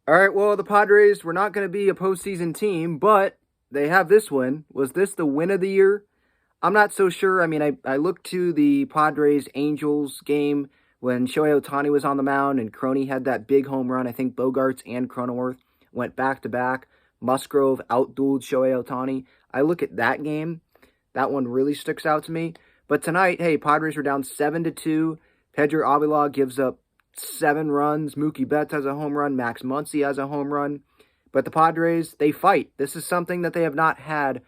All right, well, the Padres were not going to be a postseason team, but they have this win. Was this the win of the year? I'm not so sure. I mean, I looked to the Padres-Angels game when Shohei Ohtani was on the mound and Crony had that big home run. I think Bogarts and Cronenworth went back to back. Musgrove outdueled Shohei Ohtani. I look at that game. That one really sticks out to me. But tonight, hey, Padres were down 7-2. Pedro Avila gives up 7 runs. Mookie Betts has a home run. Max Muncy has a home run. But the Padres, they fight. This is something that they have not had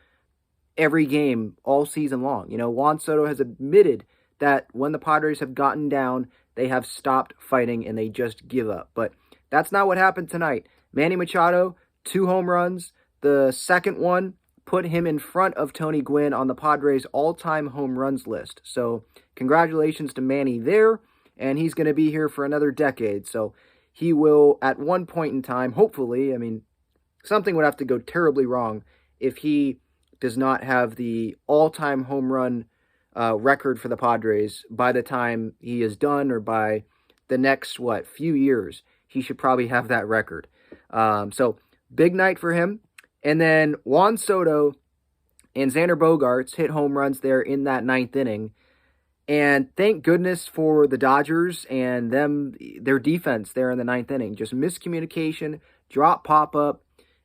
every game all season long. You know, Juan Soto has admitted that when the Padres have gotten down, they have stopped fighting and they just give up. But that's not what happened tonight. Manny Machado, 2 home runs. The second one put him in front of Tony Gwynn on the Padres' all-time home runs list. So congratulations to Manny there, and he's going to be here for another decade. So he will, at one point in time, hopefully, I mean, something would have to go terribly wrong if he does not have the all-time home run record for the Padres by the time he is done, or by the next, few years. He should probably have that record. So big night for him. And then Juan Soto and Xander Bogaerts hit home runs there in that ninth inning. And thank goodness for the Dodgers and their defense there in the ninth inning. Just miscommunication, drop pop-up,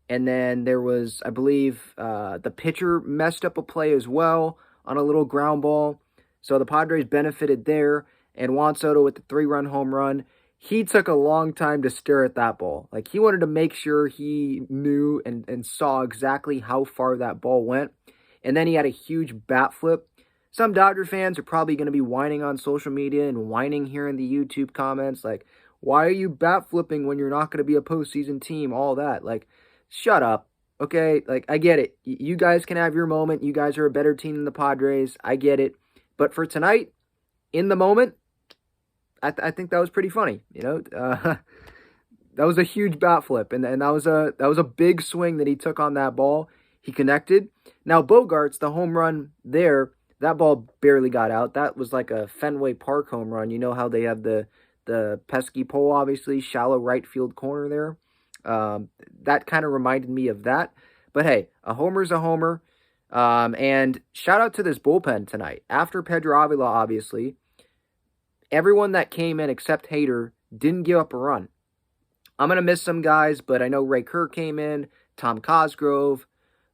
and then there was, I believe, the pitcher messed up a play as well on a little ground ball. So the Padres benefited there. And Juan Soto with the 3-run home run, he took a long time to stare at that ball. Like, he wanted to make sure he knew and saw exactly how far that ball went. And then he had a huge bat flip. Some Dodger fans are probably going to be whining on social media and whining here in the YouTube comments. Like, why are you bat flipping when you're not going to be a postseason team? All that. Like, shut up. Okay? Like, I get it. You guys can have your moment. You guys are a better team than the Padres. I get it. But for tonight, in the moment, I think that was pretty funny. You know, that was a huge bat flip, and that was a big swing that he took on that ball. He connected. Now Bogarts, the home run there, that ball barely got out. That was like a Fenway Park home run. You know how they have the pesky pole, obviously, shallow right field corner there. That kind of reminded me of that. But hey, a homer's a homer. And shout out to this bullpen tonight. After Pedro Avila, obviously, everyone that came in except Hader didn't give up a run. I'm going to miss some guys, but I know Ray Kerr came in, Tom Cosgrove,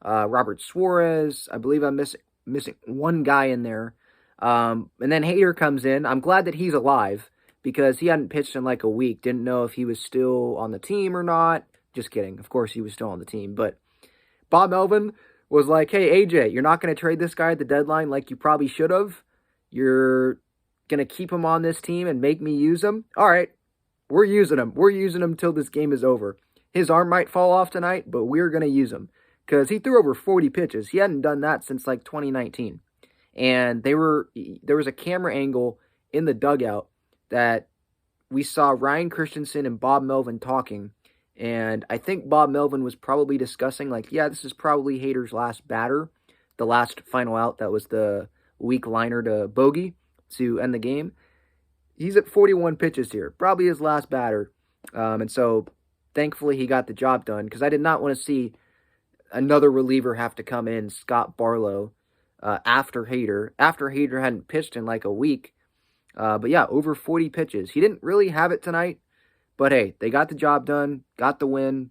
Robert Suarez. I believe I'm missing one guy in there. And then Hader comes in. I'm glad that he's alive because he hadn't pitched in like a week. Didn't know if he was still on the team or not. Just kidding. Of course he was still on the team. But Bob Melvin was like, hey, AJ, you're not going to trade this guy at the deadline like you probably should have. You're going to keep him on this team and make me use him? All right, we're using him. We're using him till this game is over. His arm might fall off tonight, but we're going to use him because he threw over 40 pitches. He hadn't done that since like 2019. And there was a camera angle in the dugout that we saw Ryan Christensen and Bob Melvin talking. And I think Bob Melvin was probably discussing, like, yeah, this is probably Hader's last batter, the last final out. That was the weak liner to Bogey to end the game. He's at 41 pitches here, probably his last batter. And so thankfully he got the job done because I did not want to see another reliever have to come in, Scott Barlow, after Hader hadn't pitched in like a week. But yeah, over 40 pitches. He didn't really have it tonight, but hey, they got the job done, got the win.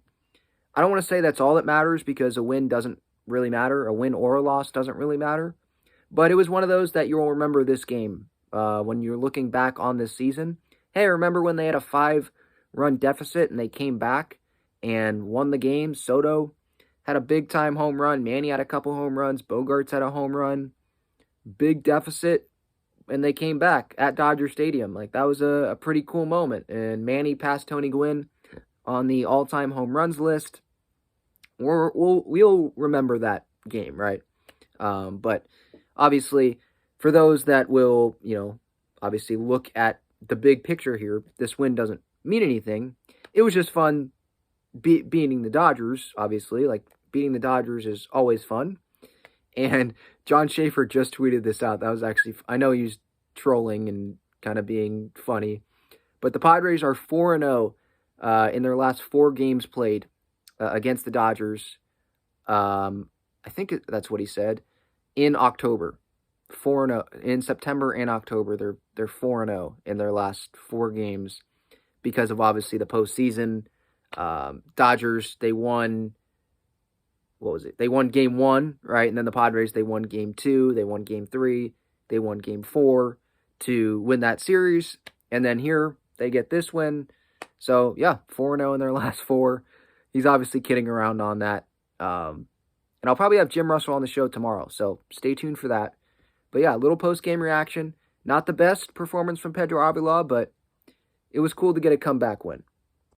I don't want to say that's all that matters because a win doesn't really matter. A win or a loss doesn't really matter. But it was one of those that you'll remember this game when you're looking back on this season. Hey, remember when they had a 5-run deficit and they came back and won the game? Soto had a big-time home run. Manny had a couple home runs. Bogarts had a home run. Big deficit, and they came back at Dodger Stadium. Like, that was a pretty cool moment. And Manny passed Tony Gwynn on the all-time home runs list. We'll remember that game, right? But obviously, for those that will, obviously look at the big picture here, this win doesn't mean anything. It was just fun beating the Dodgers, obviously. Like, beating the Dodgers is always fun. And John Schaefer just tweeted this out. That was actually, I know he's trolling and kind of being funny. But the Padres are 4-0 in their last 4 games played against the Dodgers. I think that's what he said. In October, 4-0 in September and October, they're 4-0 in their last 4 games because of obviously the postseason. Dodgers, they won. What was it? They won game 1, right? And then the Padres, they won game 2, they won game 3, they won game 4 to win that series. And then here they get this win. So yeah, 4-0 in their last 4. He's obviously kidding around on that. And I'll probably have Jim Russell on the show tomorrow, so stay tuned for that. But yeah, little post-game reaction. Not the best performance from Pedro Avila, but it was cool to get a comeback win.